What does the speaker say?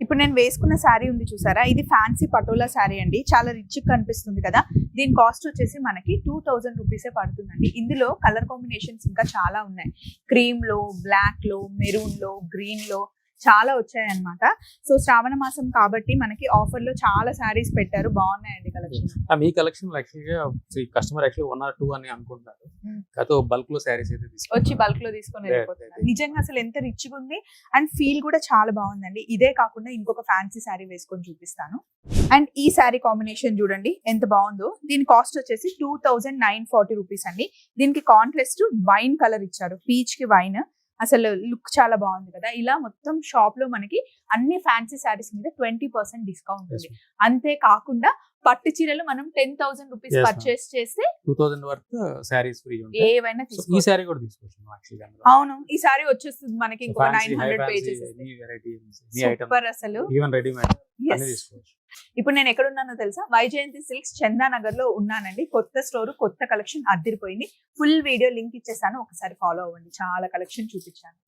ఇప్పుడు నేను వేసుకున్న శారీ ఉంది చూసారా, ఇది ఫ్యాన్సీ పటోలా శారీ అండి. చాలా రిచ్ కనిపిస్తుంది కదా. దీని కాస్ట్ వచ్చేసి మనకి 2000 రూపీసే పడుతుందండి. ఇందులో కలర్ కాంబినేషన్స్ ఇంకా చాలా ఉన్నాయి. క్రీమ్ లో, బ్లాక్ లో, మెరూన్ లో, గ్రీన్ లో చాలా వచ్చాయన్నమాట. సో శ్రావణ మాసం కాబట్టి మనకి ఆఫర్ లో చాలా శారీస్ పెట్టారు, బాగున్నాయండి కలెక్షన్. మీ కలెక్షన్ యాక్చువల్గా కస్టమర్ యాక్చువల్లీ 1 or 2 అని అనుకుంటారు, కాదు బల్క్ లో శారీస్ అయితే వచ్చి బల్క్ లో తీసుకొని వెళ్ళిపోతున్నారు. నిజంగా అసలు ఎంత రిచ్ గా ఉంది అండ్ ఫీల్ కూడా చాలా బాగుందండి. ఇదే కాకుండా ఇంకొక ఫ్యాన్సీ శారీ వేసుకొని చూపిస్తాను. అండ్ ఈ శారీ కాంబినేషన్ చూడండి ఎంత బాగుందో. దీని కాస్ట్ వచ్చేసి 2940 రూపీస్ అండి. దీనికి కాంట్రాస్ట్ వైన్ కలర్ ఇచ్చారు, పీచ్ కి వైన్. అసలు లుక్ చాలా బాగుంది కదా. ఇలా మొత్తం షాప్ లో మనకి అన్ని ఫ్యాన్సీ శారీస్ మీద 20% డిస్కౌంట్ ఉంది. అంతే కాకుండా పట్టు చీరలు మనం 10,000 రూపీస్ పర్చేస్ చేస్తే 2000 వరకు శారీస్ ఫ్రీ ఉంటాయి. ఏవైనా ఈ శారీ కూడా తీసుకోవచ్చు యాక్చువల్లీ. అవును, ఈ శారీ వచ్చేస్తుంది మనకి ఇంకొక 900 పేజెస్. సూపర్ అసలు. ఈవెన్ రెడీమేడ్ అన్ని తీసుకోవచ్చు. ఇప్పుడు నేను ఎక్కడ ఉన్నానో తెలుసా? వైజయంతి సిల్క్స్ చందానగర్ లో ఉన్నానండి. కొత్త స్టోర్, కొత్త కలెక్షన్ అదిరిపోయింది. ఫుల్ వీడియో లింక్ ఇచ్చేసాను, ఒకసారి ఫాలో అవ్వండి. చాలా కలెక్షన్ చూపించాను.